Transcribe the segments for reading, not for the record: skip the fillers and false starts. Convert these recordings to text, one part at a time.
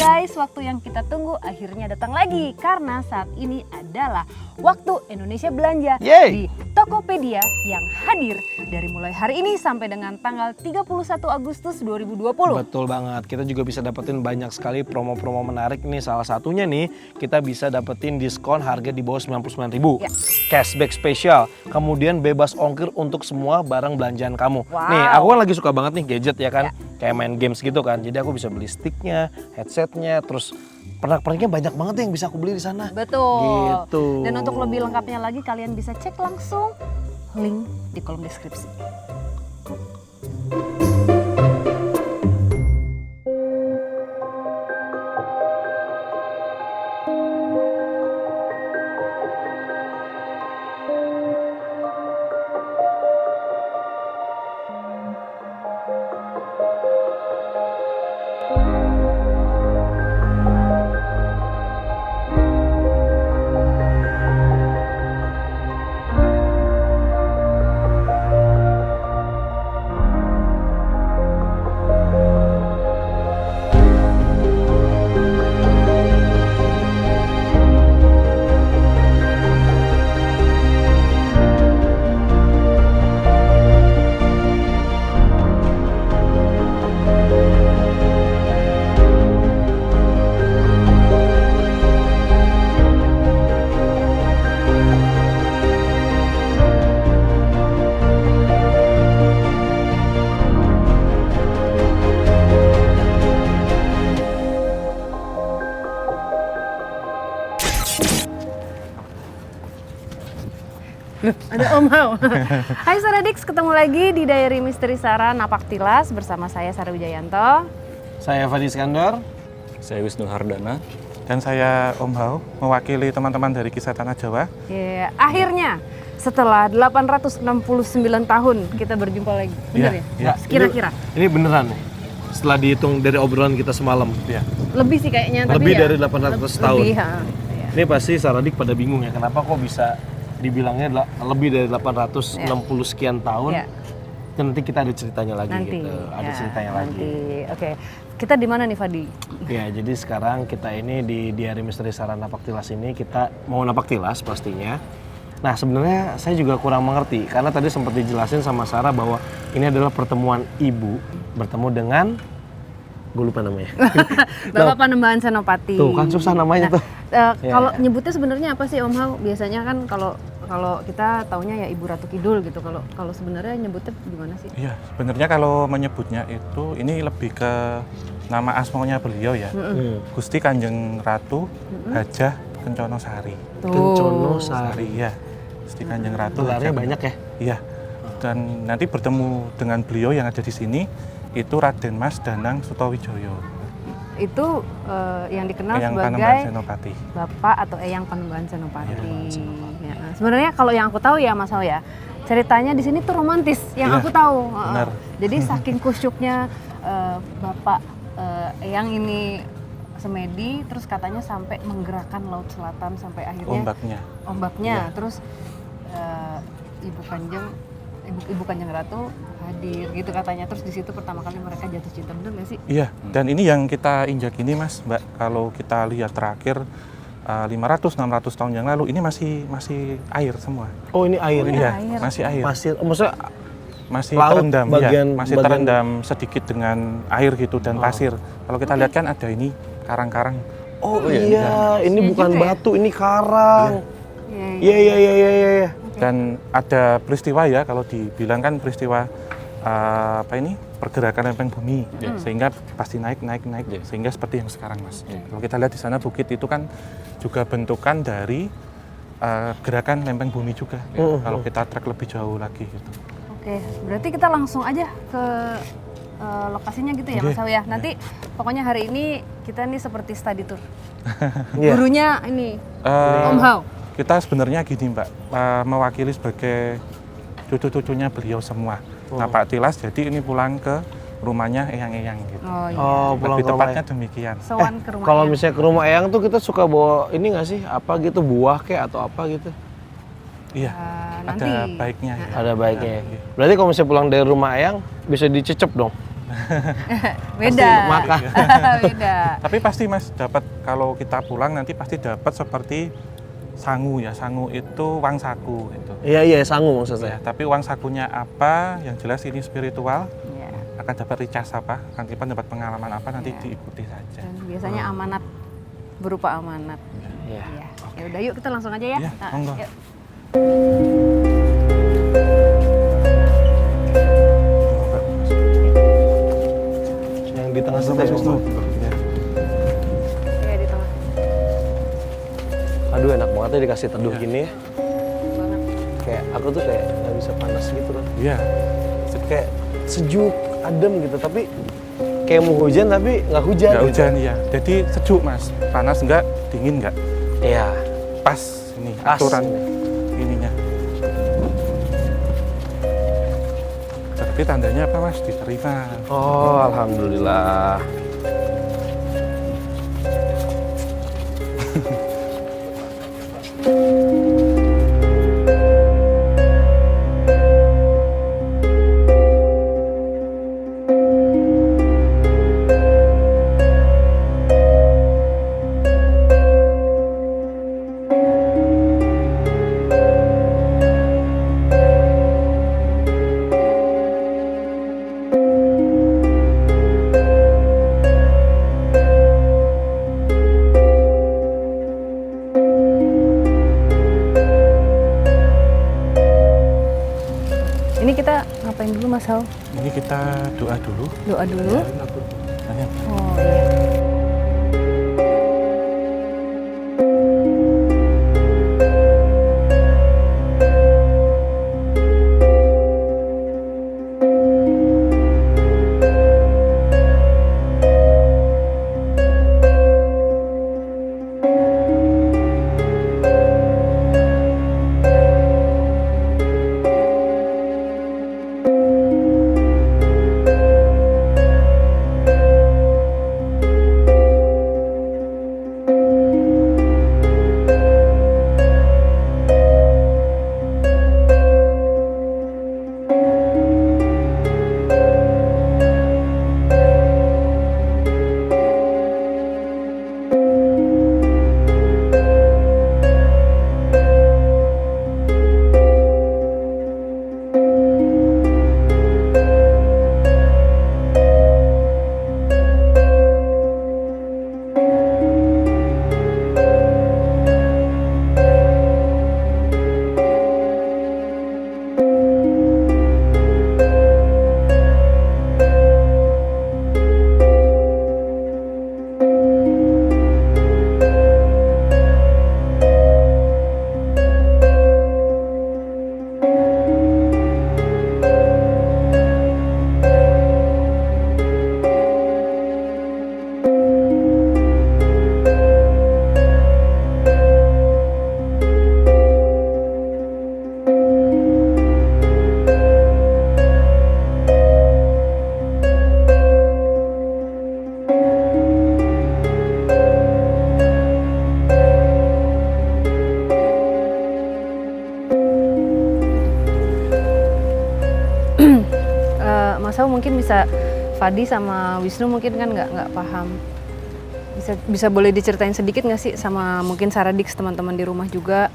guys, waktu yang kita tunggu akhirnya datang lagi karena saat ini adalah waktu Indonesia Belanja di Tokopedia yang hadir dari mulai hari ini sampai dengan tanggal 31 Agustus 2020. Betul banget, kita juga bisa dapetin banyak sekali promo-promo menarik nih. Salah satunya nih, kita bisa dapetin diskon harga di bawah 99.000, cashback spesial, kemudian bebas ongkir untuk semua barang belanjaan kamu. Nih, aku kan lagi suka banget nih gadget ya kan, kayak main games gitu kan. Jadi aku bisa beli sticknya, headsetnya, terus pernak-perniknya banyak banget yang bisa aku beli di sana. Betul. Gitu. Dan untuk lebih lengkapnya lagi kalian bisa cek langsung link di kolom deskripsi. Ada Om Hao. Hai Saradix, ketemu lagi di Diary Misteri Sara Napaktilas bersama saya Sara Wijayanto. Saya Fadi Iskandar. Saya Wisnu Hardana. Dan saya Om Hao, mewakili teman-teman dari Kisah Tanah Jawa. Akhirnya setelah 869 tahun kita berjumpa lagi. Bener ya? Kira-kira. Ini beneran nih. Setelah dihitung dari obrolan kita semalam. Lebih sih kayaknya lebih tadi dari 800 tahun. Lebih, Ini pasti Saradik pada bingung ya, kenapa kok bisa dibilangnya lebih dari 860 sekian tahun. Dan nanti kita ada ceritanya lagi gitu. Ada ceritanya lagi. Oke. Kita di mana nih Fadi? Ya, jadi sekarang kita ini di Diary Misteri Sara Napaktilas ini kita mau napaktilas pastinya. Nah, sebenarnya saya juga kurang mengerti karena tadi sempat dijelasin sama Sarah bahwa ini adalah pertemuan ibu bertemu dengan gue lupa namanya. Bapak Panembahan Senopati. Tuh kan susah namanya tuh. Kalau nyebutnya sebenarnya apa sih Om Hao? Biasanya kan kalau kita taunya ya Ibu Ratu Kidul gitu. Kalau sebenarnya nyebutnya gimana sih? Iya, sebenarnya kalau menyebutnya itu ini lebih ke nama asmanya beliau ya. Gusti Kanjeng Ratu Hajah Kencono Sari. Kencono Sari ya. Gusti Kanjeng Ratu. Gelarnya banyak ya? Iya. Dan nanti bertemu dengan beliau yang ada di sini itu Raden Mas Danang Sutawijoyo. Itu yang dikenal sebagai Panembahan Senopati. Bapak atau Eyang Panembahan Senopati. Ya. Sebenarnya kalau yang aku tahu ya Mas Hao ya, ceritanya di sini tuh romantis yang aku tahu. Benar. Jadi saking kusyuknya Bapak Eyang ini semedi, terus katanya sampai menggerakkan Laut Selatan sampai akhirnya ombaknya. Terus Ibu Kanjeng Ratu hadir gitu katanya, terus di situ pertama kali mereka jatuh cinta, bener nggak sih? Iya, dan ini yang kita injak ini Mas, Mbak, kalau kita lihat terakhir 500-600 tahun yang lalu ini masih air semua. Oh, ini air? Iya, masih air. Maksudnya masih laut, terendam, masih bagian terendam sedikit dengan air gitu dan pasir. Kalau kita lihat kan ada ini karang-karang. Oh iya, ini bukan batu, ini karang. Iya. Dan ada peristiwa ya, kalau dibilang kan peristiwa pergerakan lempeng bumi, sehingga pasti naik, sehingga seperti yang sekarang Mas. Kalau kita lihat di sana bukit itu kan juga bentukan dari gerakan lempeng bumi juga. Kalau kita track lebih jauh lagi gitu. Oke, berarti kita langsung aja ke lokasinya gitu ya Mas Hao ya. Nanti pokoknya hari ini kita nih seperti study tour. Gurunya ini Om Hao. Kita sebenarnya gini Mbak, mewakili sebagai cucu-cucunya beliau semua. Napaktilas, jadi ini pulang ke rumahnya Eyang-Eyang gitu. Pulang lebih ke tepatnya demikian. Sowan ke rumah kalau Eyang. misalnya ke rumah Eyang tuh kita suka bawa ini nggak sih, apa gitu, buah kayak atau apa gitu? Iya, nanti ada baiknya. Ya. Ada baiknya. Berarti kalau misalnya pulang dari rumah Eyang bisa dicecep dong? Beda. makan. Beda. Tapi pasti Mas dapat, kalau kita pulang nanti pasti dapat seperti sangu ya. Sangu itu uang saku gitu. Iya, sangu maksud Ya, saya. tapi uang sakunya apa, yang jelas ini spiritual, Ya. akan dapat recas apa, akan kita dapat pengalaman apa, nanti Ya. diikuti saja. Dan biasanya amanat berupa amanat. Iya. Ya. Ya udah yuk kita langsung aja ya. Iya, monggo. Yuk. Yang di tengah Mas Wisnu. Ya. Ya di tengah. Aduh, enak banget ya dikasih teduh Iya. gini ya. Banget. Kayak aku tuh kayak nggak bisa panas gitu kan. Iya. Kayak sejuk, adem gitu, tapi kayak mau hujan tapi nggak hujan. Nggak gitu. hujan ya. Jadi sejuk Mas. Panas enggak, dingin enggak. Iya. Pas ini Pas. aturan ininya. Tapi tandanya apa Mas? Diterima. Oh, alhamdulillah. Ini kita ngapain dulu Mas Hao? Ini kita doa dulu. Doa dulu. Tanya. Oh iya. Mas Hao mungkin bisa, Fadi sama Wisnu mungkin kan nggak paham. Bisa boleh diceritain sedikit nggak sih sama mungkin Saradix teman-teman di rumah juga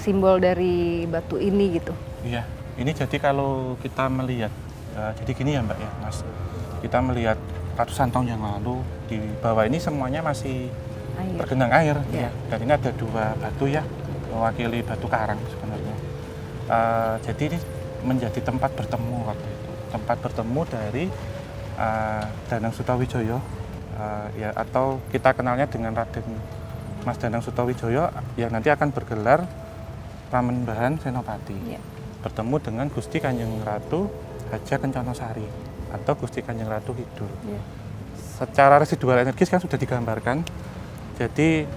simbol dari batu ini gitu? Iya, ini jadi kalau kita melihat, jadi gini ya Mbak ya Mas, kita melihat ratusan tahun yang lalu di bawah ini semuanya masih Air. tergenang air. Ya. Ya. Dan ini ada dua batu ya, mewakili batu karang sebenarnya. Jadi ini menjadi tempat bertemu waktu itu, tempat bertemu dari Danang Sutawijaya, ya atau kita kenalnya dengan Raden Mas Danang Sutawijaya yang nanti akan bergelar Prambanan Senopati. Ya. Bertemu dengan Gusti Kanjeng Ratu Haja Kencana Sari atau Gusti Kanjeng Ratu Kidul. Ya. Secara residual energis kan sudah digambarkan. Jadi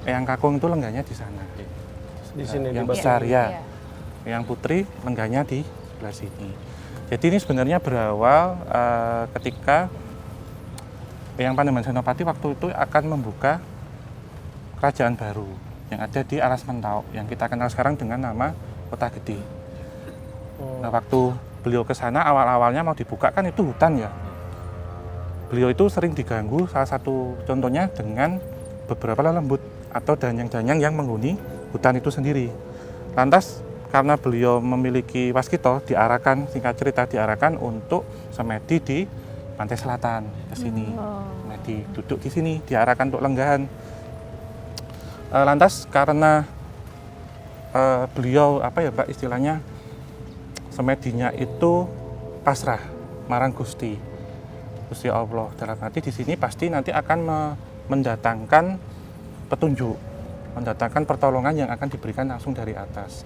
Eyang Kakung itu lenggahnya di sana. Di sini, yang di besar Iya. ya. Yang putri lenggahnya di sebelah sini. Jadi ini sebenarnya berawal ketika Eyang Pandeman Senopati waktu itu akan membuka kerajaan baru yang ada di Alas Mentau yang kita kenal sekarang dengan nama Kota Gede. Nah, waktu beliau ke sana awal-awalnya mau dibuka kan itu hutan ya. Beliau itu sering diganggu, salah satu contohnya dengan beberapa lembut atau danyang-danyang yang menghuni hutan itu sendiri. Lantas karena beliau memiliki waskito, diarahkan, singkat cerita diarahkan untuk semedi di pantai selatan ke sini. Semedi duduk di sini, diarahkan untuk lenggahan. Lantas karena beliau apa ya Mbak istilahnya semedinya itu pasrah marang Gusti Allah, dalam arti di sini pasti nanti akan mendatangkan petunjuk, mendatangkan pertolongan yang akan diberikan langsung dari atas.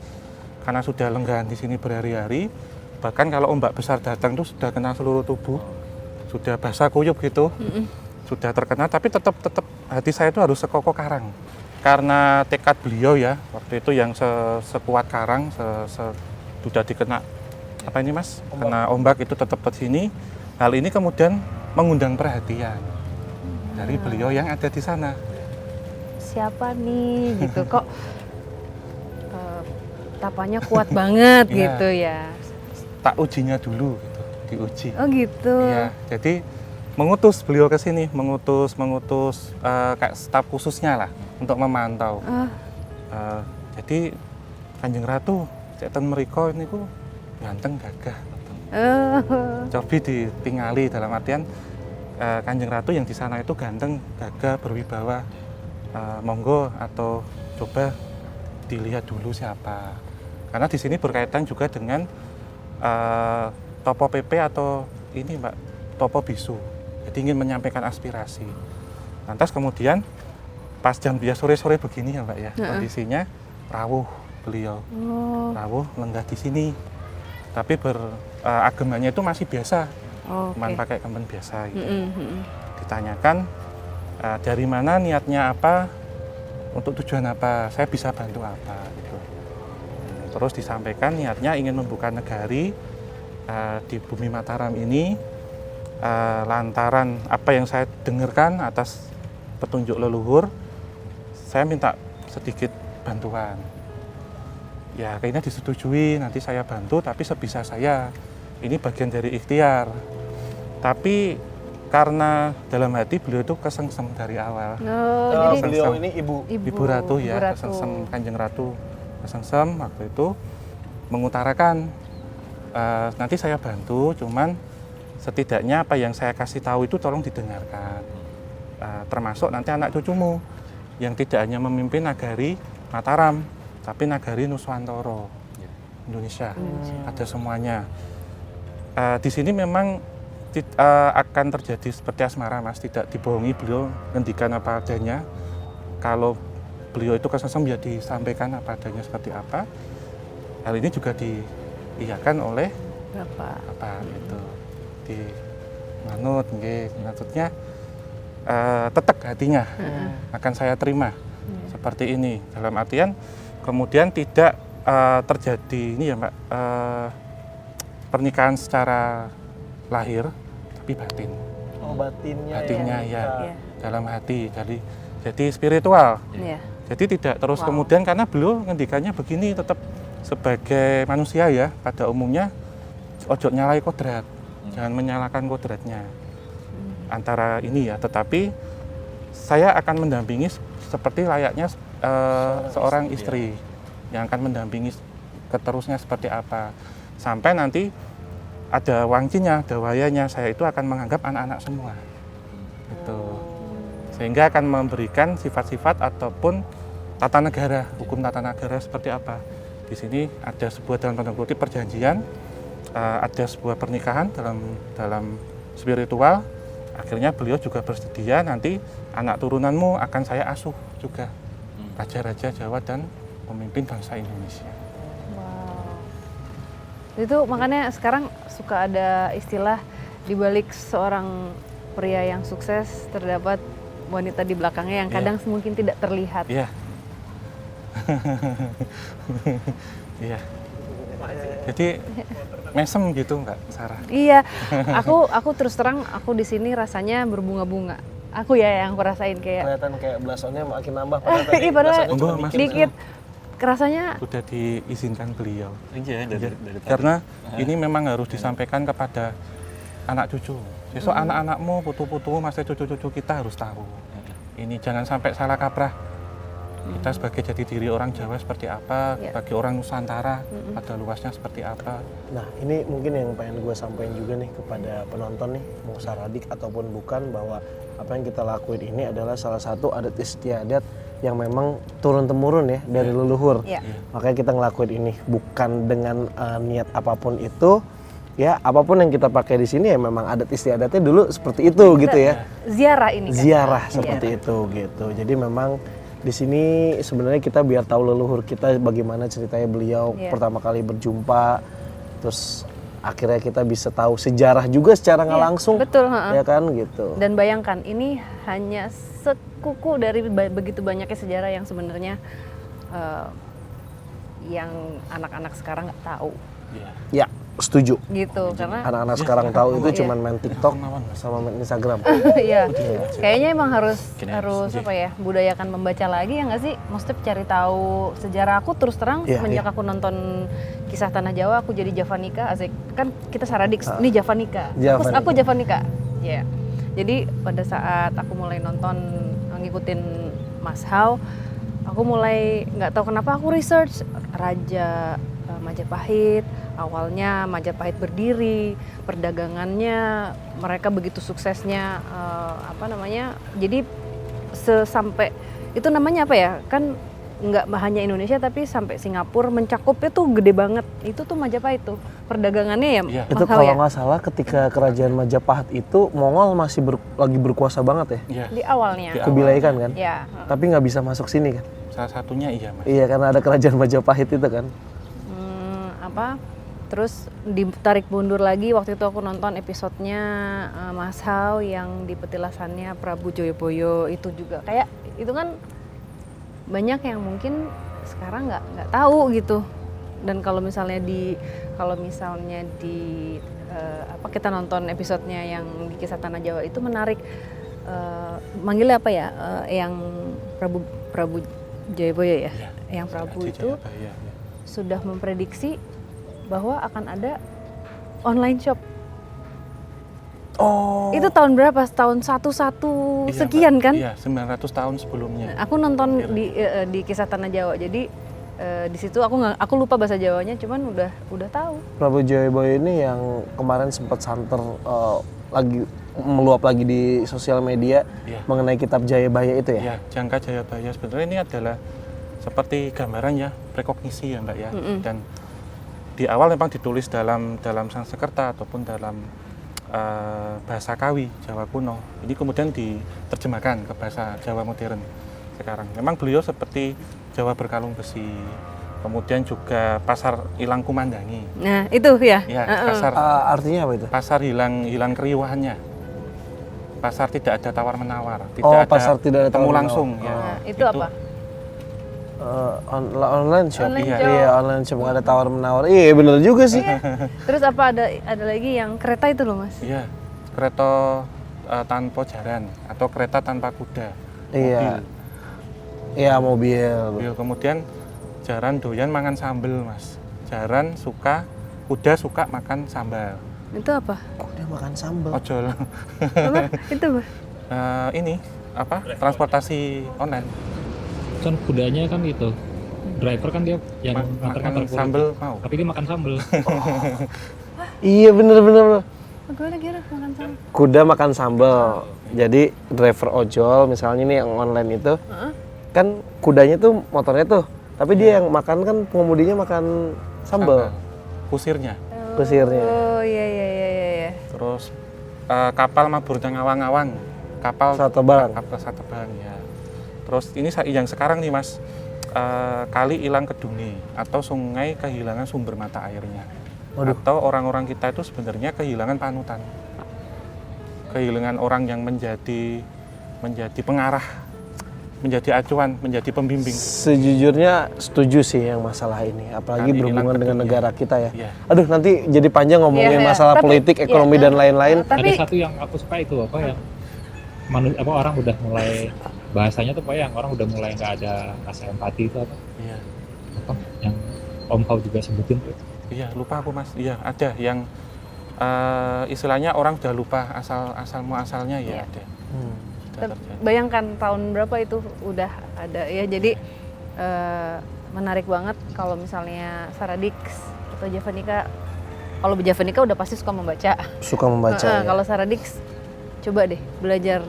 Karena sudah lenggahan di sini berhari-hari, bahkan kalau ombak besar datang itu sudah kena seluruh tubuh, sudah basah kuyup gitu, sudah terkena, tapi tetap hati saya itu harus sekokoh karang. Karena tekad beliau ya, waktu itu yang sekuat karang, sudah dikena apa ini Mas, kena ombak itu tetap ke sini. Hal ini kemudian mengundang perhatian dari beliau yang ada di sana. Siapa nih gitu kok tapanya kuat banget gitu ya. Tak ujinya dulu gitu, diuji. Oh gitu. Iya, jadi mengutus beliau ke sini, mengutus kayak staf khususnya lah untuk memantau. Jadi Kanjeng Ratu, cetan mereka ini ku ganteng gagah. Cobi ditingali dalam artian Kanjeng Ratu yang di sana itu ganteng gagah berwibawa. Monggo atau coba dilihat dulu siapa. Karena di sini berkaitan juga dengan topo PP atau ini Mbak, topo bisu. Jadi ingin menyampaikan aspirasi. Lantas kemudian pas jam dia sore-sore begini ya Mbak ya, kondisinya rawuh beliau. Rawuh lenggah di sini. Tapi agamanya itu masih biasa. Cuman pakai kemben biasa gitu. Ditanyakan dari mana niatnya apa, untuk tujuan apa, saya bisa bantu apa gitu. Terus disampaikan niatnya ingin membuka negari di bumi Mataram ini lantaran apa yang saya dengarkan atas petunjuk leluhur, saya minta sedikit bantuan. Ya kayaknya disetujui, nanti saya bantu, tapi sebisa saya. Ini bagian dari ikhtiar. Tapi karena dalam hati beliau itu kesengsem dari awal. Jadi beliau ini Ibu Ratu ya, kesengsem Kanjeng Ratu. Kesengsem waktu itu mengutarakan nanti saya bantu, cuman setidaknya apa yang saya kasih tahu itu tolong didengarkan. Termasuk nanti anak cucumu yang tidak hanya memimpin nagari Mataram, tapi nagari Nuswantara, Indonesia. Ada semuanya. Di sini memang akan terjadi seperti asmara Mas, tidak dibohongi, beliau ngendikan apa adanya. Kalau beliau itu kesengsem ya disampaikan apa adanya seperti apa. Hal ini juga diiyakan oleh Bapak itu. Di manut nggih, maksudnya tetek hatinya akan saya terima seperti ini. Dalam artian kemudian tidak terjadi ini ya Mbak, pernikahan secara lahir tapi batin. Batinnya ya. Dalam hati. Jadi spiritual. Jadi tidak terus kemudian, karena beliau ngendikannya begini, tetap sebagai manusia ya pada umumnya ojo nyalai kodrat, jangan menyalahkan kodratnya. Antara ini ya, tetapi saya akan mendampingi seperti layaknya seorang istri yang akan mendampingi keterusnya seperti apa, sampai nanti ada wangcinya, ada wayanya, saya itu akan menganggap anak-anak semua. Gitu. Sehingga akan memberikan sifat-sifat ataupun tata negara, hukum tata negara seperti apa. Di sini ada sebuah dalam tanda kutip perjanjian, ada sebuah pernikahan dalam spiritual. Akhirnya beliau juga bersedia, nanti anak turunanmu akan saya asuh juga, raja-raja Jawa dan pemimpin bangsa Indonesia. Itu makanya sekarang suka ada istilah di balik seorang pria yang sukses terdapat wanita di belakangnya yang kadang mungkin tidak terlihat. Iya. Iya. Jadi mesem gitu Mbak Sarah. Iya. Aku terus terang aku di sini rasanya berbunga-bunga. Aku ya yang aku rasain kayak kelihatan kayak blasonnya makin nambah padahal blasonnya dikit. kerasanya Sudah diizinkan beliau. Iya, dari tadi. Karena ini memang harus disampaikan kepada anak cucu. Besok anak-anakmu, putu-putumu, masih cucu-cucu kita harus tahu. Ini jangan sampai salah kaprah. Kita sebagai jati diri orang Jawa seperti apa, sebagai orang Nusantara pada luasnya seperti apa. Nah, ini mungkin yang pengen gue sampaikan juga nih kepada penonton nih, mau saradik ataupun bukan, bahwa apa yang kita lakuin ini adalah salah satu adat istiadat yang memang turun-temurun ya dari leluhur. Makanya kita ngelakuin ini bukan dengan niat apapun itu. Ya, apapun yang kita pakai di sini ya memang adat istiadatnya dulu seperti itu gitu ya. ziarah ini kan. Ziarah seperti itu gitu. Jadi memang di sini sebenarnya kita biar tahu leluhur kita bagaimana ceritanya beliau pertama kali berjumpa, terus akhirnya kita bisa tahu sejarah juga secara nggak langsung. Betul, ya kan gitu. Dan bayangkan ini hanya sekuku dari begitu banyaknya sejarah yang sebenarnya yang anak-anak sekarang nggak tahu. Ya, setuju. Gitu, karena Anak-anak sekarang tahu itu cuman main TikTok sama main Instagram. Iya, kayaknya emang harus apa ya, budayakan membaca lagi ya nggak sih? Maksudnya cari tahu sejarah. Aku terus terang semenjak aku nonton Kisah Tanah Jawa, aku jadi Javanika. Asik, kan kita saradik, ini Javanika. Aku Javanika. Ya, jadi pada saat aku mulai nonton, ngikutin Mas Hao, aku mulai nggak tahu kenapa aku research Raja Majapahit. Awalnya Majapahit berdiri, perdagangannya mereka begitu suksesnya, jadi sampai itu namanya apa ya, kan nggak hanya Indonesia tapi sampai Singapura mencakupnya tuh gede banget. Itu tuh Majapahit tuh perdagangannya ya. Itu kalau nggak salah ketika kerajaan Majapahit itu Mongol masih lagi berkuasa banget ya. Di awalnya. Kubilai Khan kan. Ya. Tapi nggak bisa masuk sini kan. Salah satunya iya Mas. Iya, karena ada kerajaan Majapahit itu kan. Terus ditarik mundur lagi, waktu itu aku nonton episodenya Mas Hao yang di petilasannya Prabu Joyoboyo, itu juga kayak itu kan banyak yang mungkin sekarang nggak tahu gitu. Dan kalau misalnya kita nonton episodenya yang di Kisah Tanah Jawa itu menarik, manggilnya apa ya, yang Prabu Joyoboyo ya, yang Prabu itu sudah memprediksi bahwa akan ada online shop. Oh. Itu tahun berapa? Tahun 11 sekian kan? Iya, 900 tahun sebelumnya. Aku nonton di Kisah Tanah Jawa. Jadi di situ aku lupa bahasa Jawanya, cuman udah tahu. Prabu Joyoboyo ini yang kemarin sempat santer lagi meluap lagi di sosial media mengenai kitab Jayabaya itu ya. Iya, Jangka Jayabaya sebenarnya ini adalah seperti gambaran ya, prekognisi ya Mbak ya. Dan di awal memang ditulis dalam Sanskerta ataupun dalam bahasa Kawi Jawa kuno. Ini kemudian diterjemahkan ke bahasa Jawa modern sekarang. Memang beliau seperti Jawa berkalung besi, kemudian juga pasar hilang kumandangi. Nah itu ya. Ya, pasar artinya apa itu? Pasar hilang keriuhannya. Pasar tidak ada tawar menawar, tidak ada pasar tidak ada temu tawar langsung. Ya. Itu apa? Online shop. Iya, online shop, nggak ada tawar menawar. Iya, bener juga sih. Terus apa ada lagi yang kereta itu loh Mas? Iya, kereta tanpa jaran atau kereta tanpa kuda. Iya. Iya, mobil. Kemudian jaran doyan mangan sambel Mas. Jaran suka, kuda suka makan sambal. Itu apa? Kuda makan sambal. Ojol. Apa? Itu apa? Ini apa? Transportasi online. Kan kudanya kan itu driver kan dia yang makan sambel mau, tapi dia makan sambel. Iya, bener. Gue lagi makan sambal. Kuda makan sambal. Jadi driver ojol misalnya nih yang online itu kan kudanya tuh motornya tuh, tapi dia yang makan kan pengemudinya makan sambal. Kusirnya. Oh iya. Terus kapal maburnya ngawang-ngawang. Kapal Satebang ya. Terus ini yang sekarang nih Mas, kali hilang keduni atau sungai kehilangan sumber mata airnya. Atau orang-orang kita itu sebenarnya kehilangan panutan, kehilangan orang yang menjadi pengarah, menjadi acuan, menjadi pembimbing. Sejujurnya setuju sih yang masalah ini, apalagi Kali berhubungan dengan negara kita ya. Iya. Aduh, nanti jadi panjang ngomongin masalah politik, ekonomi dan lain-lain. Tapi ada satu yang aku suka itu apa yang orang udah mulai bahasanya tuh yang orang udah mulai nggak ada rasa empati itu apa? Iya. apa yang Om Hao juga sebutin tuh? Iya, lupa aku Mas. Iya, ada yang istilahnya orang udah lupa asal muasalnya ya Iya. ada. Sudah terjadi. Bayangkan tahun berapa itu udah ada ya. Jadi menarik banget kalau misalnya Saradix atau Javanica. Kalau Javanica udah pasti suka membaca. Suka membaca. Ya. Kalau Saradix coba deh belajar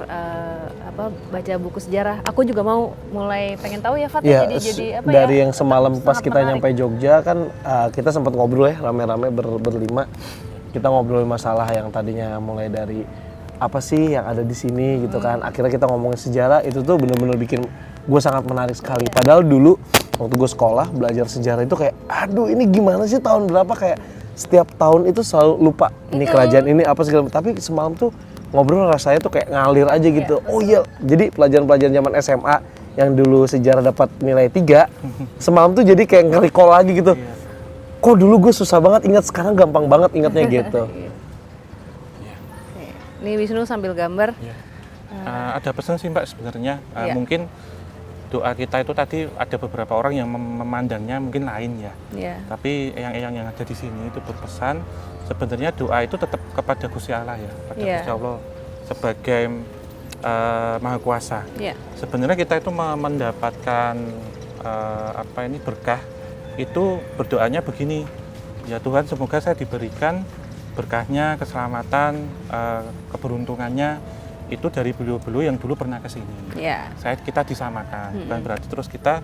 baca buku sejarah. Aku juga mau mulai pengen tahu ya Fat Ya, jadi apa dari ya? yang semalam pas Sangat kita menarik. nyampe Jogja kan kita sempat ngobrol ya rame-rame berlima. Kita ngobrol masalah yang tadinya mulai dari apa sih yang ada di sini gitu kan. Akhirnya kita ngomongin sejarah, itu tuh bener-bener bikin gue sangat menarik sekali. Padahal dulu waktu gue sekolah belajar sejarah itu kayak aduh ini gimana sih tahun berapa, kayak setiap tahun itu selalu lupa ini kerajaan ini apa segala. Tapi semalam tuh ngobrol rasanya tuh kayak ngalir aja gitu. Oh iya, jadi pelajaran-pelajaran zaman SMA yang dulu sejarah dapat nilai 3 semalam tuh jadi kayak nge-recall lagi gitu. Kok dulu gue susah banget ingat, sekarang gampang banget ingatnya gitu. Ini Wisnu sambil gambar. Iya. Ada pesan sih Mbak sebenarnya. Iya. Mungkin doa kita itu tadi ada beberapa orang yang memandangnya mungkin lain ya. Iya. Tapi yang ada di sini itu berpesan sebenarnya doa itu tetap kepada Gusti Allah ya, pada Iya. Gusti Allah sebagai Maha Kuasa. Iya. Sebenarnya kita itu mendapatkan berkah itu berdoanya begini, ya Tuhan semoga saya diberikan berkahnya, keselamatan, keberuntungannya itu dari beliau-beliau yang dulu pernah ke sini. Iya. Kita disamakan, bukan berarti terus kita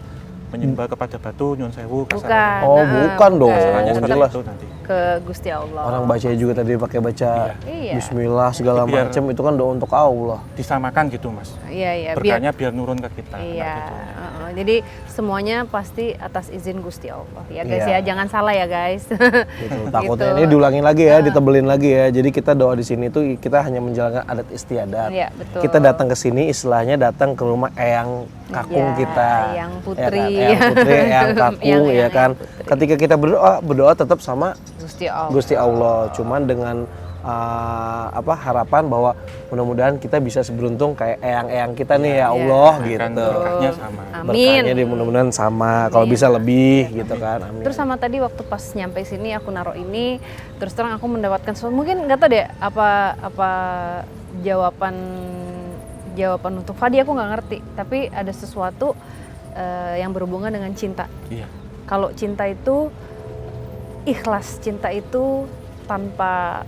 menyembah kepada batu, nyun sewu, Bukan. kasarannya. Oh bukan dong, Kasarannya seperti jelas. itu nanti. Ke Gusti Allah. Orang bacanya juga tadi pakai baca Iya. Bismillah segala Biar- macam, itu kan doa untuk Allah. Disamakan gitu Mas. Iya, biar Berkahnya biar nurun ke kita. iya. Nah, gitu. Jadi semuanya pasti atas izin Gusti Allah. Ya guys Iya. ya, jangan salah ya guys. Gitu. Takutnya Gitu. ini diulangin lagi ya, ditebelin lagi ya. Jadi kita doa di sini tuh kita hanya menjalankan adat istiadat. Iya, betul. Kita datang ke sini istilahnya datang ke rumah eyang kakung Ya, kita. eyang putri. Ya kan? Eyang putri, eyang kakung ya Eyang kan. putri. Ketika kita berdoa tetap sama Gusti Allah. Gusti Allah. Cuman dengan harapan bahwa mudah-mudahan kita bisa seberuntung kayak eyang-eyang kita nih ya Allah Kan gitu. berkahnya sama. Amin. Berkahnya dia mudah-mudahan sama, kalau bisa lebih gitu kan. Amin. Terus sama tadi waktu pas nyampe sini aku naruh ini, terus terang aku mendapatkan sesuatu, mungkin nggak tahu deh apa jawaban untuk Fadi aku nggak ngerti, tapi ada sesuatu yang berhubungan dengan cinta. Iya. Kalau cinta itu ikhlas, cinta itu tanpa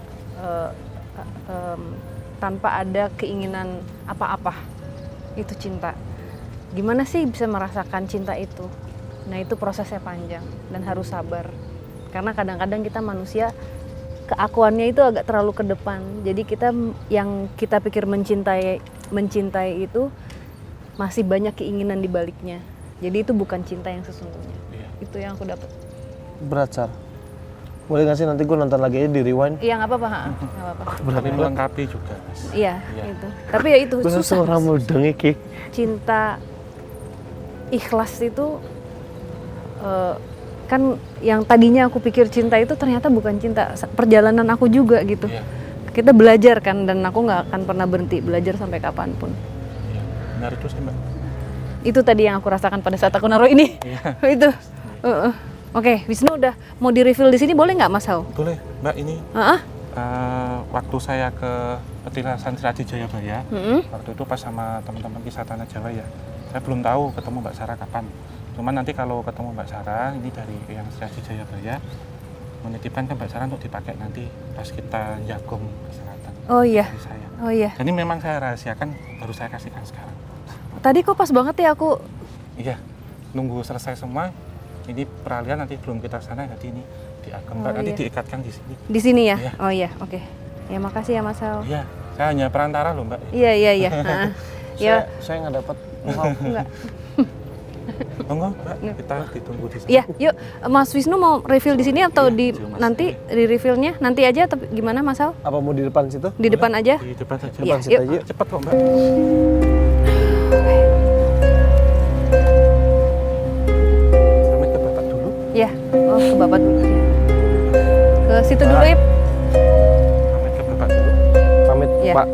ada keinginan apa-apa, itu cinta. Gimana sih bisa merasakan cinta itu? Nah itu prosesnya panjang dan harus sabar. Karena kadang-kadang kita manusia keakuannya itu agak terlalu ke depan. Jadi yang kita pikir mencintai itu masih banyak keinginan di baliknya. Jadi itu bukan cinta yang sesungguhnya. Iya. Itu yang aku dapat. Berat, Sar. Boleh nggak sih nanti gue nonton lagi aja di rewind? Iya nggak apa-apa, nggak apa-apa. Tapi melengkapi juga Mas. Iya, Iya. itu. Tapi ya itu Gue susah. suara mudeng iki. Cinta ikhlas itu kan yang tadinya aku pikir cinta itu ternyata bukan cinta. Perjalanan aku juga gitu. Iya. Kita belajar kan, dan aku nggak akan pernah berhenti belajar sampai kapanpun. Iya. Benar itu sih Mbak. Itu tadi yang aku rasakan pada saat aku naruh ini. Iya. Itu. Oke, Wisnu udah mau di-refill di sini, boleh nggak Mas Hao? Boleh Mbak, ini Heeh. waktu saya ke petilasan Serati Jayabaya, Mm-mm. waktu itu pas sama teman-teman kisah Tanah Jawa ya, saya belum tahu ketemu Mbak Sarah kapan. Cuman nanti kalau ketemu Mbak Sarah, ini dari yang Serati Jayabaya, menitipkan ke Mbak Sarah untuk dipakai nanti pas kita jagong ke selatan. Oh iya. Dari saya. Oh iya. Jadi memang saya rahasiakan, baru saya kasihkan sekarang. Tadi kok pas banget ya aku. Iya, nunggu selesai semua. Ini peralihan nanti belum kita sana, nanti ini diagem Mbak, Oh, nanti iya. diikatkan di sini. Di sini ya? Iya. Oh iya, oke. Ya makasih ya Mas Hao. Iya, saya hanya perantara loh Mbak. Iya. Heeh. Ya, Saya nggak dapat. enggak. Monggo Mbak, kita ditunggu di sana. Iya, yuk Mas Wisnu mau refill di sini atau Iya, di Mas. nanti di refillnya nanti aja atau gimana Mas Hao? Apa mau di depan situ? Di depan aja? Di depan saja. Iya, Depan situ yuk. aja. Cepat kok Mbak. Pamit ke Bapak dulu. Iya. Oh, ke Bapak dulu. Ke situ dulu, Ip. Pamit ke Bapak dulu. Pamit, Iya. Pak.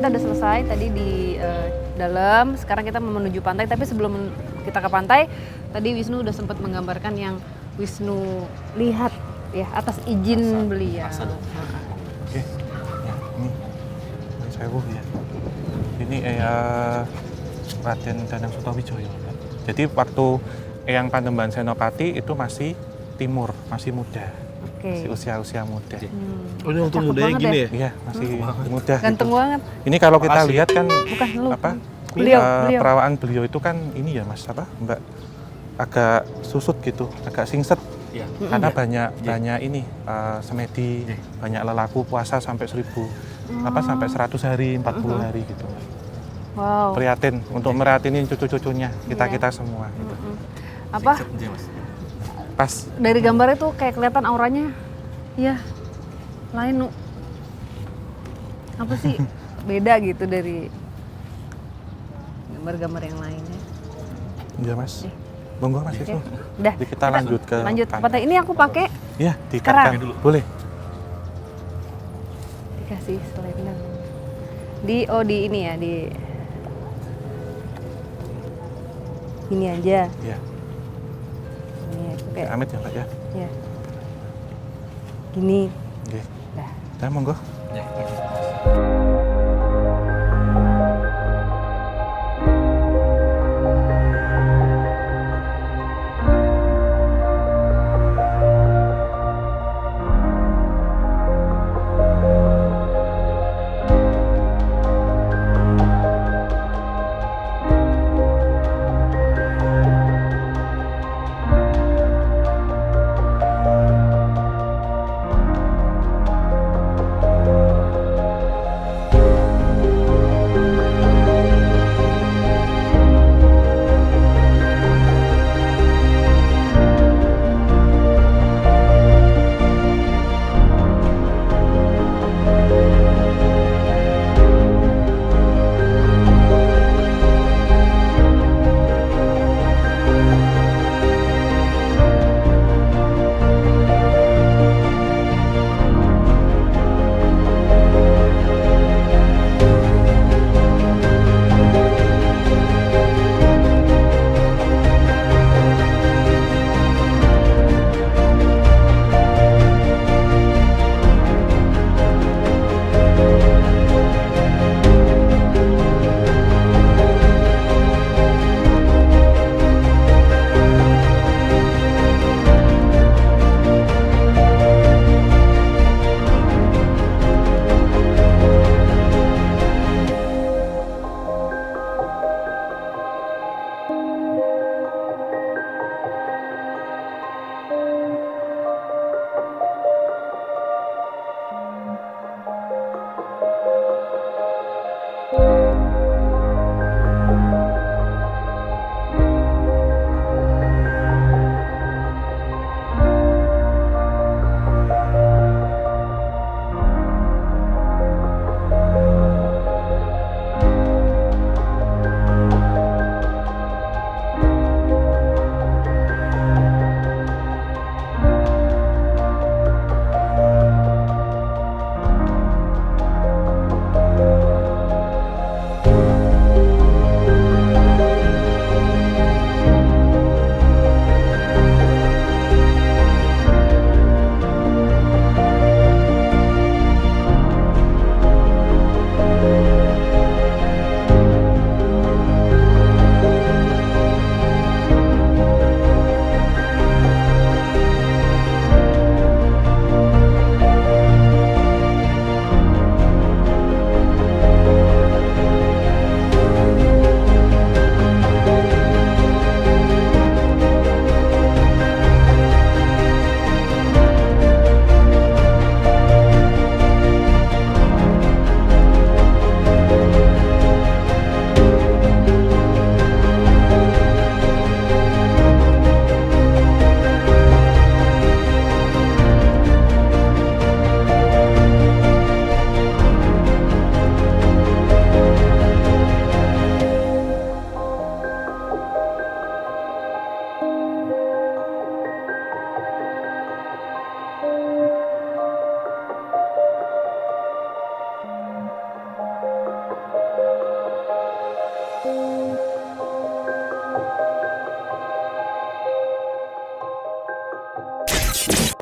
kita udah selesai tadi di dalam. Sekarang kita mau menuju pantai. Tapi sebelum kita ke pantai, tadi Wisnu udah sempat menggambarkan yang Wisnu lihat ya atas izin beliau. Oke, ya, ini sewu ya. Ini Raden Danang Sutawijaya. Jadi waktu Eyang Panembahan Senopati itu masih timur, masih muda. Masih usia-usia muda. Oh, ini waktu mudanya gini ya? Iya, masih muda. Ganteng gitu. banget. Ini kalau kita lihat kan Bukan lu. apa? Beliau. Perawaan beliau itu kan ini ya Mas, apa? Mbak, agak susut gitu, agak singset. Iya. Karena banyak ini semedi, banyak lelaku puasa sampai 1000 sampai 100 hari, 40 hari gitu. Wow. Prihatin untuk meratinin cucu-cucunya, kita semua gitu. Apa? Pas Dari gambarnya tuh kayak kelihatan auranya, ya lain. Apa sih beda gitu dari gambar-gambar yang lainnya? iya Mas. Monggo Mas Oke. itu. Udah. Jadi kita lanjut ke pantai. Ini aku pakai Iya, Sekarang. diikatkan dulu. Boleh. dikasih selendang. Di ini ya, di ini aja. Iya. Ini aku kayak Amit ya Mbak ya. ya. Gini. Oke. Dah. Dah monggo.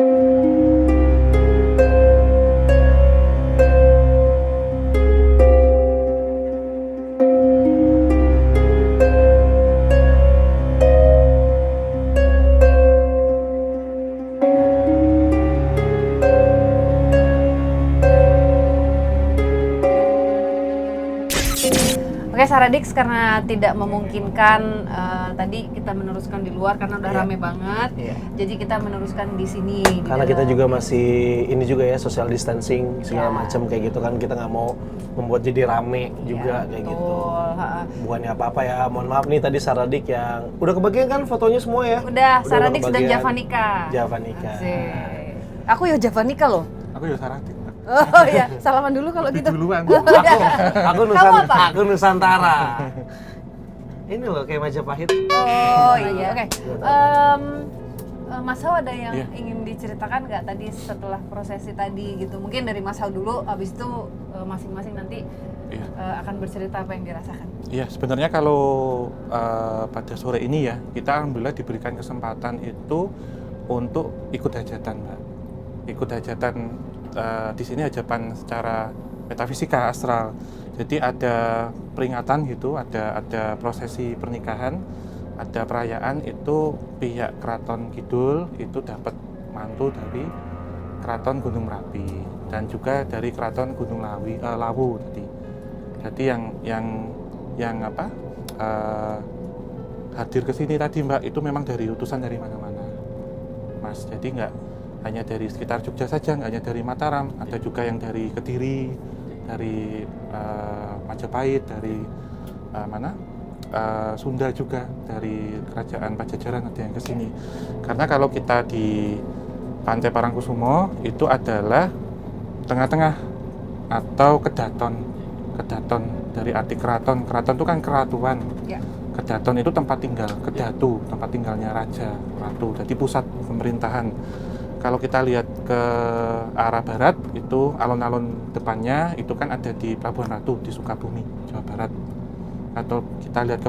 Oke Saradix, karena tidak memungkinkan tadi kita meneruskan di luar karena udah rame banget, jadi kita meneruskan di sini. Karena kita juga masih ini juga ya, social distancing segala macam kayak gitu kan, kita nggak mau membuat jadi rame juga kayak gitu. Bukannya apa-apa ya, mohon maaf nih tadi Saradix yang udah kebagian kan fotonya semua ya? Udah Saradix dan Javanika. Javanika. Aku ya Javanika loh. Aku ya Saradix. Oh iya, salaman dulu kalau gitu. Duluan. Aku Nusantara. Ini loh kayak Majapahit. Oh iya, oke. Mas Hao ada yang ingin diceritakan nggak tadi setelah prosesi tadi gitu? Mungkin dari Mas Hao dulu, habis itu masing-masing nanti akan bercerita apa yang dirasakan. Iya, sebenarnya kalau pada sore ini ya, kita alhamdulillah diberikan kesempatan itu untuk ikut hajatan, Mbak. Ikut hajatan di sini hajatan secara metafisika astral. Jadi ada peringatan gitu, ada prosesi pernikahan, ada perayaan, itu pihak Keraton Kidul itu dapat mantu dari Keraton Gunung Merapi dan juga dari Keraton Gunung Lawu tadi. Jadi yang hadir ke sini tadi Mbak itu memang dari utusan dari mana-mana, Mas. Jadi nggak hanya dari sekitar Jogja saja, nggak hanya dari Mataram, ada juga yang dari Kediri, dari Majapahit, dari Sunda juga, dari Kerajaan Pajajaran ada yang ke sini. Karena kalau kita di Pantai Parangkusumo itu adalah tengah-tengah atau kedaton dari arti keraton. Keraton itu kan keratuan. Kedaton itu tempat tinggal, kedatu tempat tinggalnya raja, ratu, jadi pusat pemerintahan. Kalau kita lihat ke arah barat, itu alun-alun depannya itu kan ada di Pelabuhan Ratu di Sukabumi, Jawa Barat. Atau kita lihat ke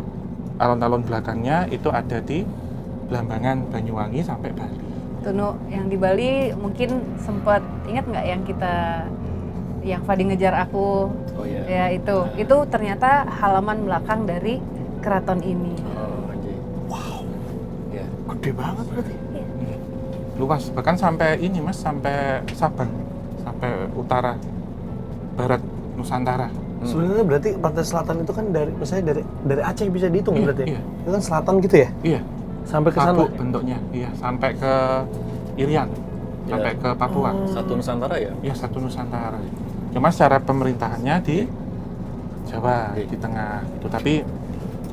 alun-alun belakangnya itu ada di Blambangan, Banyuwangi sampai Bali. Tunu, yang di Bali mungkin sempat ingat nggak yang Fadi ngejar aku? Oh iya. Ya itu ternyata halaman belakang dari keraton ini. Oh, okay. Wow. Ya. Gede banget berarti. Luas, bahkan sampai ini Mas, sampai Sabang, sampai utara, barat, Nusantara. Sebenarnya berarti pantai selatan itu kan misalnya dari Aceh bisa dihitung berarti. Iya. Itu kan selatan gitu ya? Iya. Sampai ke sana. Sabuk bentuknya, iya, sampai ke Irian, sampai ke Papua. Satu Nusantara ya? Iya, satu Nusantara. Cuma secara pemerintahannya di Jawa, di tengah itu. Tapi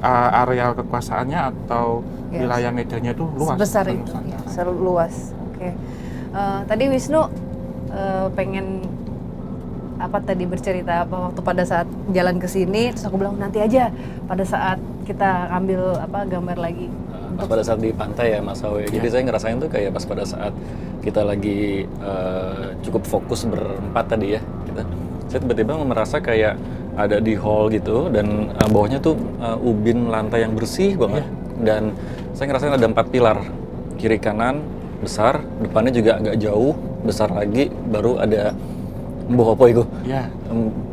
areal kekuasaannya atau wilayah medannya itu luas. Sebesar itu, ya, luas. Oke. Tadi Wisnu pengen bercerita waktu pada saat jalan ke sini, terus aku bilang nanti aja pada saat kita ambil gambar lagi. Pas pada saat di pantai ya Mas Hao. Jadi saya ngerasain tuh kayak pas pada saat kita lagi cukup fokus berempat tadi ya, saya tiba-tiba merasa kayak ada di hall gitu dan bawahnya tuh ubin lantai yang bersih banget. Dan saya ngerasain ada 4 pilar, kiri kanan besar, depannya juga agak jauh, besar lagi, baru ada mbah apa itu? Iya.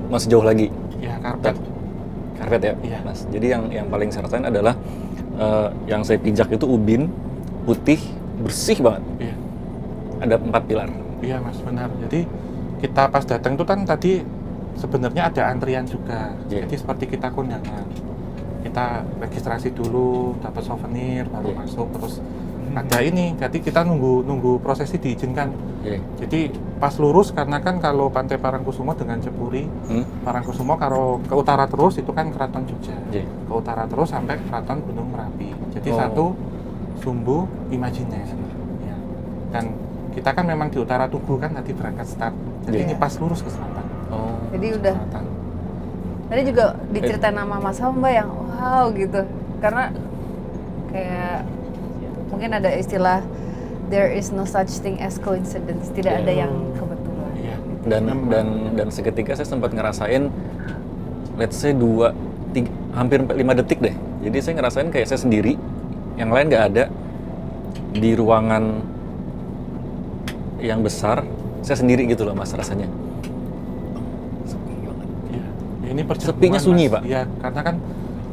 Masih jauh lagi. Iya, karpet. Karpet ya, Iya. Mas. Jadi yang paling saya rasain adalah yang saya pijak itu ubin putih bersih banget. Iya. Ada 4 pilar. Iya Mas, benar. Jadi kita pas datang tuh kan tadi sebenarnya ada antrian juga. Jadi seperti kita kondangan. Kita registrasi dulu, dapat souvenir, baru masuk, terus ada ini. Jadi kita nunggu prosesi diizinkan. Jadi pas lurus, karena kan kalau Pantai Parangkusumo dengan Cepuri, Parangkusumo kalau ke utara terus itu kan Keraton Jogja. Ke utara terus sampai Keraton Gunung Merapi. Jadi satu sumbu imajiner. Ya. Dan kita kan memang di utara Tugu kan tadi berangkat start. Jadi ini pas lurus ke selatan. Jadi udah. Selatan. Tadi juga diceritain nama Mas Hao Mbak yang wow gitu. Karena kayak mungkin ada istilah there is no such thing as coincidence. Tidak ada yang kebetulan. Iya. Dan seketika saya sempat ngerasain let's say 2-3 hampir 5 detik deh. Jadi saya ngerasain kayak saya sendiri, yang lain nggak ada di ruangan yang besar, saya sendiri gitu loh Mas rasanya. Sepi banget. Iya. Ini perjamuan, Sepinya sunyi, Mas. Pak. Iya, karena kan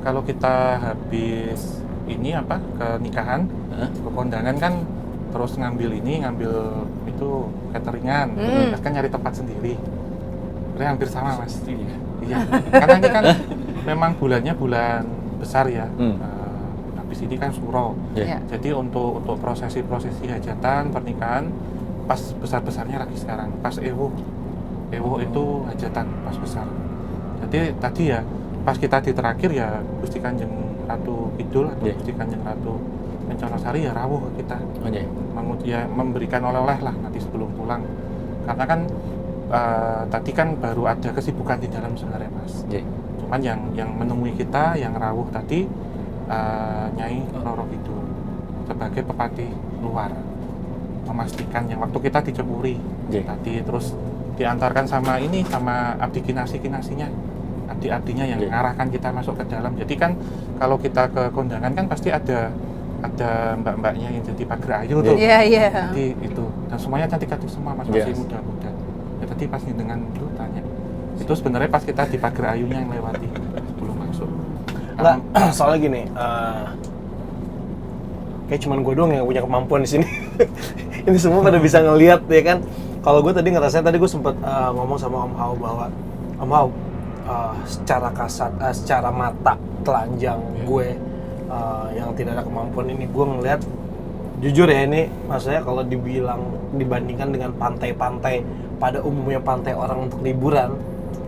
kalau kita habis ini apa ke nikahan, ke kondangan kan terus ngambil itu cateringan, kan nyari tempat sendiri. Sebenarnya hampir sama Mas. Iya. Karena ini kan memang bulannya bulan besar ya. Habis ini kan Suro. Iya. Jadi untuk prosesi hajatan pernikahan pas besar-besarnya lagi sekarang. Pas Ewo itu hajatan pas besar. Jadi tadi ya pas kita di terakhir ya Gusti Kanjeng Ratu Kidul atau Gusti Kanjeng Ratu Kenconosari ya rawuh ke kita. Ya memberikan oleh-oleh lah nanti sebelum pulang. Karena kan tadi kan baru ada kesibukan di dalam sebenarnya Mas. Cuman yang menemui kita yang rawuh tadi Nyai Roro Kidul sebagai pepatih luar, memastikan yang waktu kita diceburi tadi, terus diantarkan sama abdi kinasinya, abdi-abdinya yang mengarahkan kita masuk ke dalam. Jadi kan kalau kita ke kondangan kan pasti ada mbak-mbaknya yang jadi pagar ayu tuh. Jadi itu, dan semuanya cantik-cantik semua Mas, masih muda-muda. Ya tadi pas dengan itu tanya, itu sebenarnya pas kita di pagar ayunya yang lewati sebelum masuk. Nggak, soalnya gini, kayak cuman gue doang yang punya kemampuan di sini. Ini semua pada bisa ngelihat ya kan. Kalau gue tadi ngerasain, tadi gue sempet ngomong sama Om Hao bahwa Om Hao secara kasat, secara mata telanjang gue yang tidak ada kemampuan ini, gue ngelihat jujur ya, ini maksudnya kalau dibandingkan dengan pantai-pantai pada umumnya, pantai orang untuk liburan,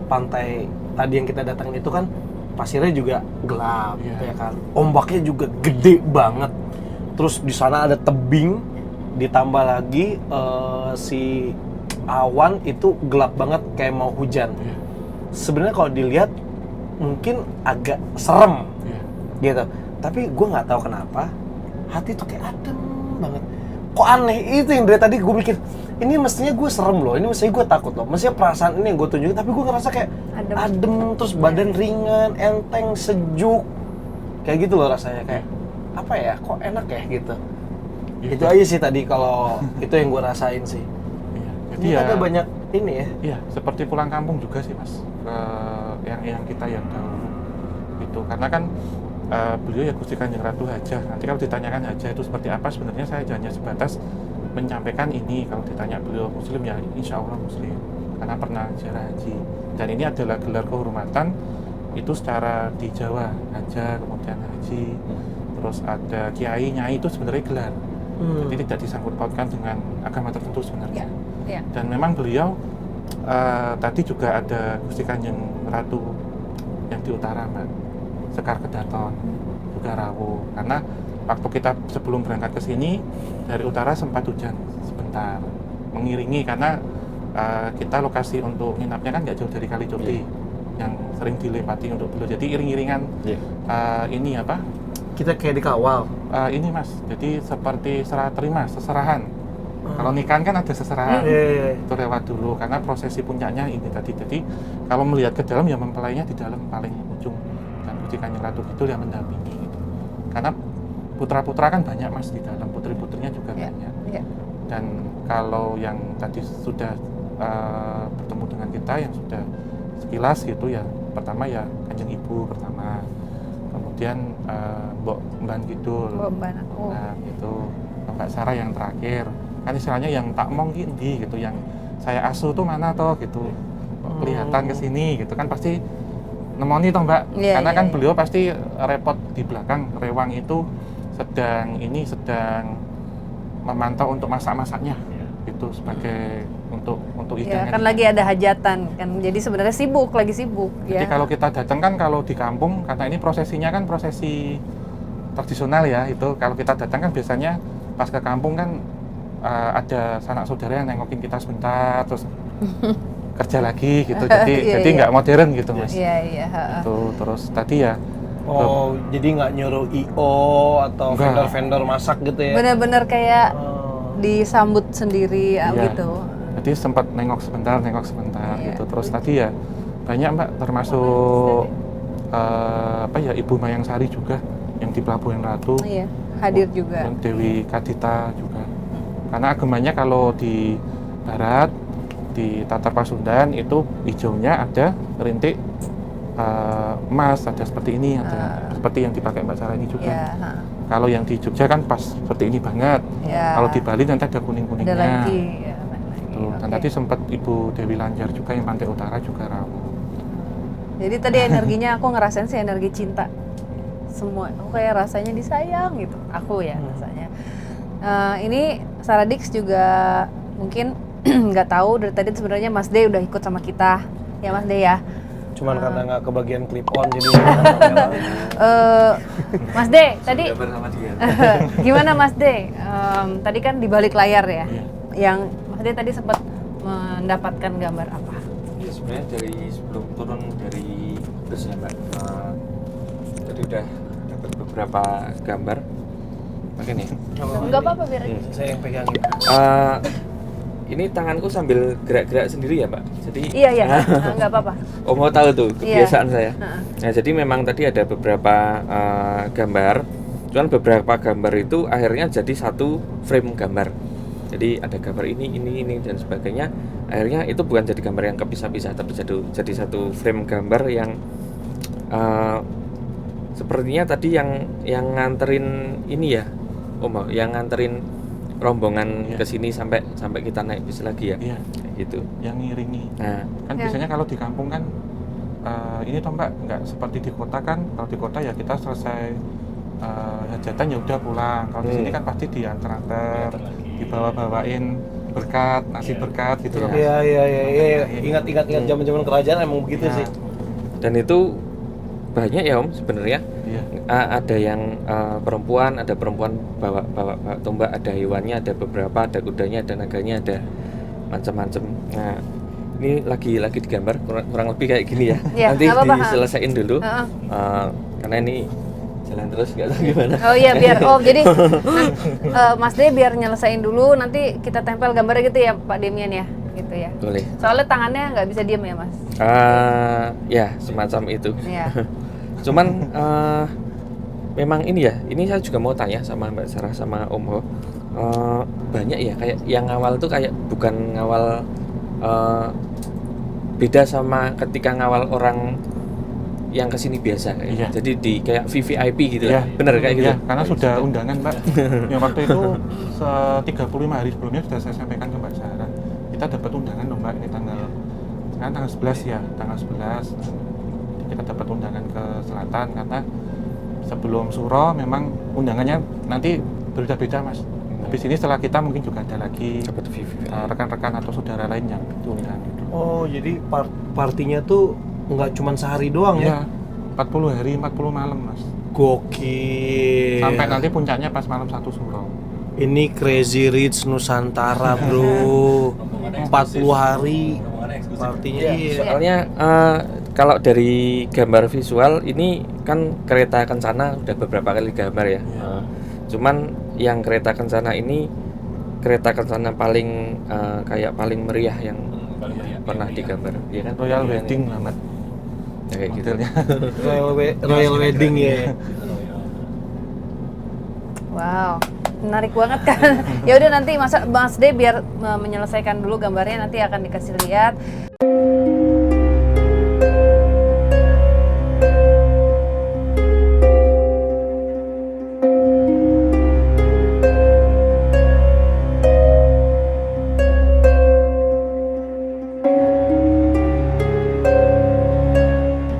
pantai tadi yang kita datangin itu kan pasirnya juga gelap, ya kan, ombaknya juga gede banget, terus di sana ada tebing, ditambah lagi si awan itu gelap banget kayak mau hujan. Sebenarnya kalau dilihat mungkin agak serem gitu, tapi gue nggak tahu kenapa hati tuh kayak adem banget. Kok aneh itu yang dari tadi gue mikir, ini mestinya gue serem loh, ini mestinya gue takut loh, mestinya perasaan ini yang gue tunjukin, tapi gue ngerasa kayak adem, terus badan ringan, enteng, sejuk, kayak gitu loh rasanya, kayak apa ya, kok enak ya gitu. Itu aja sih tadi kalau itu yang gue rasain sih. Jadi ya, ada banyak ini ya. Iya, seperti pulang kampung juga sih Mas, yang kita yang dahulu itu, karena kan beliau ya Gusti Kanjeng Ratu Hajah. Nanti kalau ditanyakan Hajah itu seperti apa, sebenarnya saya hanya sebatas menyampaikan ini. Kalau ditanya beliau Muslim ya insya Allah Muslim, karena pernah ziarah haji. Dan ini adalah gelar kehormatan itu secara di Jawa, Hajah kemudian haji, terus ada kiai, nyai, itu sebenarnya gelar. Jadi tidak disangkut pautkan dengan agama tertentu sebenarnya. Dan memang beliau tadi juga ada Gusti Kanjeng Ratu yang di utara Mbak, Sekar Kedaton, juga rawuh. Karena waktu kita sebelum berangkat ke sini dari utara sempat hujan sebentar mengiringi, karena kita lokasi untuk nginapnya kan nggak jauh dari Kali Jati yang sering dilewati untuk beliau. Jadi iring-iringan ini apa? Kita kayak dikawal. Ini Mas, jadi seperti serah terima, seserahan. Kalau nikahan kan ada seserahan, itu lewat dulu, karena prosesi puncaknya ini tadi. Jadi kalau melihat ke dalam ya mempelainya di dalam paling ujung, dan Gusti Kanjeng Ratu Kidul yang mendampingi gitu. Karena putra-putra kan banyak Mas di dalam, putri-putrinya juga banyak. Dan kalau yang tadi sudah bertemu dengan kita, yang sudah sekilas gitu ya, pertama ya Kanjeng Ibu pertama, kemudian Mbak Kidul, nah itu Mbak Sarah yang terakhir. Kan istilahnya yang tak mong gini gitu, yang saya asuh tuh mana toh gitu, kelihatan ke sini gitu kan, pasti nemoni toh Mbak, karena kan beliau pasti repot di belakang rewang itu sedang memantau untuk masak-masaknya itu sebagai untuk hidangan. Kan lagi ada hajatan kan, jadi sebenarnya lagi sibuk. Jadi kalau kita datang kan, kalau di kampung karena ini prosesinya kan prosesi tradisional ya, itu kalau kita datang kan biasanya pas ke kampung kan ada sanak saudara yang nengokin kita sebentar terus kerja lagi gitu, jadi nggak modern gitu Mas. Itu terus tadi ya. Jadi nggak nyuruh IO atau vendor-vendor masak gitu ya? Bener-bener kayak disambut sendiri gitu. Jadi sempat nengok sebentar gitu. Terus tadi ya banyak Mbak, termasuk Ibu Mayang Sari juga yang di Pelabuhan Ratu. Hadir juga. Dewi Kadita juga. Karena agamanya kalau di barat, di Tatar Pasundan itu hijaunya ada rintik emas, ada seperti ini, ada seperti yang dipakai Mbak Sarah ini juga. Kalau yang di Jogja kan pas seperti ini banget. Kalau di Bali nanti ada kuning-kuningnya. Ada lagi. Dan tadi sempat Ibu Dewi Lanjar juga yang Pantai Utara juga rawuh. Jadi tadi energinya aku ngerasain sih energi cinta. Semua, aku kayak rasanya disayang gitu. Aku ya rasanya. Ini Saradix juga mungkin nggak tahu dari tadi sebenarnya Mas D udah ikut sama kita. Ya Mas D ya. Cuman karena nggak kebagian clip on jadi Mas D tadi gimana Mas D? Tadi kan di balik layar ya. Yang Mas D tadi sempat mendapatkan gambar apa? Ya sebenarnya dari sebelum turun dari busnya Mbak, tadi udah dapat beberapa gambar. Pakai nih. Enggak apa-apa biar aja. saya yang pegangin. Ini tanganku sambil gerak-gerak sendiri ya Mbak. Jadi Iya, enggak apa-apa. Oh mau tahu tuh kebiasaan saya. Heeh. Nah jadi memang tadi ada beberapa gambar. Cuman beberapa gambar itu akhirnya jadi satu frame gambar. Jadi ada gambar ini dan sebagainya. Akhirnya itu bukan jadi gambar yang kepisah-pisah, tapi jadi satu frame gambar yang sepertinya tadi yang nganterin ini ya, Om, yang nganterin rombongan ke sini sampai kita naik bis lagi ya. Iya. Kayak gitu. Yang ngiringi. Nah, Kan biasanya kalau di kampung kan ini toh Mbak, nggak seperti di kota kan. Kalau di kota ya kita selesai hajatan ya udah pulang. Kalau di sini kan pasti diantar-antar, dibawa-bawain berkat, nasi berkat gitu loh. Iya. Ingat zaman-zaman kerajaan emang begitu sih. dan itu banyak ya Om sebenarnya. Iya. Ada yang perempuan, ada perempuan bawa tombak, ada hewannya, ada beberapa, ada kudanya, ada naganya, ada macam-macam. Nah, ini lagi digambar kurang lebih kayak gini ya. Ya, Nanti nggak apa-apa, diselesain dulu. Karena ini jalan terus nggak tahu gimana. Oh iya biar jadi Mas D biar nyelesain dulu nanti kita tempel gambarnya gitu ya Pak Demian ya gitu ya. Boleh. Soalnya tangannya nggak bisa diem ya Mas. Ya semacam itu. Iya. Cuman memang ini ya, ini saya juga mau tanya sama Mbak Sarah sama Om Ho. Banyak ya kayak yang ngawal tuh kayak bukan ngawal beda sama ketika ngawal orang yang kesini biasa kayak. Iya. Jadi di kayak VVIP gitu Iya. lah. Bener kayak gitu. Iya, karena sudah undangan Mbak. Yang waktu itu 35 hari sebelumnya sudah saya sampaikan ke Mbak Sarah. Kita dapat undangan loh Mbak, ini tanggal 11 ya, tanggal 11 kita dapat undangan ke selatan karena sebelum suro memang undangannya nanti berbeda-beda Mas. Habis ini setelah kita mungkin juga ada lagi Dapat VVIP. rekan-rekan atau saudara lain yang diundang gitu. Oh, jadi partinya tuh nggak cuma sehari doang ya? Iya, 40 hari 40 malam Mas. Gokil. Sampai nanti puncaknya pas malam 1 suro. Ini Crazy Rich Nusantara bro. 40 hari partinya. Iya. Soalnya kalau dari gambar visual ini kan kereta kencana udah beberapa kali gambar ya. Cuman yang kereta kencana ini kereta kencana paling kayak paling meriah yang pernah digambar, ya kan? Royal Wedding lah Mbak. Ya, kayak gitu. Modelnya. Royal Wedding ya. Wow, menarik banget kan. Ya udah nanti Mas D biar menyelesaikan dulu gambarnya nanti akan dikasih lihat.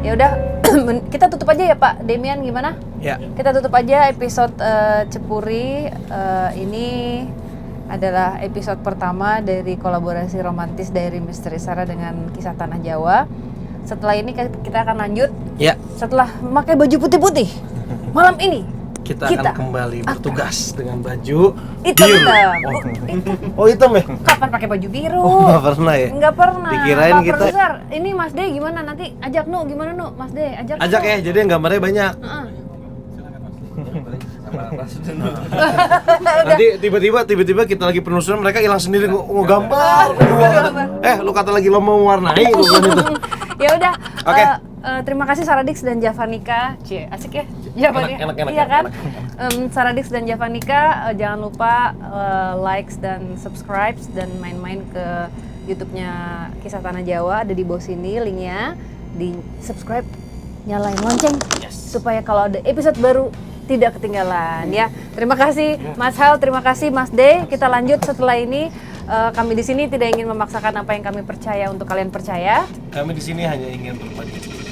Ya udah kita tutup aja ya Pak Demian, gimana? Ya. Kita tutup aja episode Cepuri. Ini adalah episode pertama dari kolaborasi romantis dari Misteri Sarah dengan Kisah Tanah Jawa. Setelah ini kita akan lanjut. Ya. Setelah memakai baju putih-putih malam ini Kita akan kembali bertugas dengan baju hitam. biru. Oh, hitam ya? Kapan pakai baju biru? Oh, nggak pernah ya? Nggak pernah. Dikirain Pak kita- Produser, ini Mas D gimana nanti? Ajak Nu, gimana Nu? Mas D, ajak. Ajak Nu. ya, jadi yang gambarnya banyak. Heeh. Nanti tiba-tiba kita lagi penelusuran mereka hilang sendiri ngegambar. Lu kata lagi lomba mewarnai gua bilang itu. Ya udah. Oke. Terima kasih Saradix dan Javanika. Cie, asik ya? Javanika. Enak, Iya kan? Saradix dan Javanika, jangan lupa likes dan subscribe dan main-main ke YouTube-nya Kisah Tanah Jawa, ada di bawah sini linknya. Di subscribe, nyalain lonceng supaya kalau ada episode baru tidak ketinggalan ya. Terima kasih Mas Hal, terima kasih Mas D. Kita lanjut setelah ini. Kami di sini tidak ingin memaksakan apa yang kami percaya untuk kalian percaya. Kami di sini hanya ingin berbagi.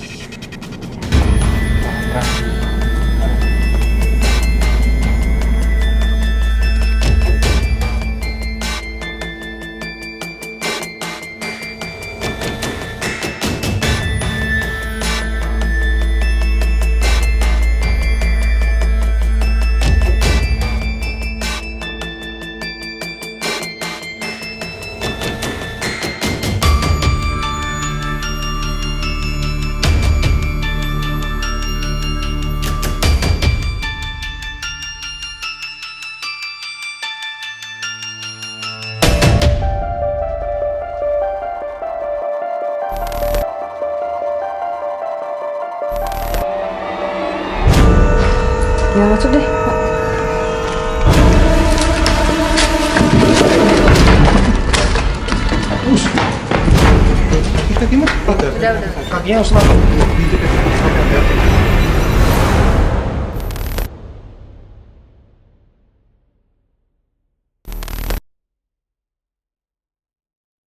Ya masuk deh. Kakinya harus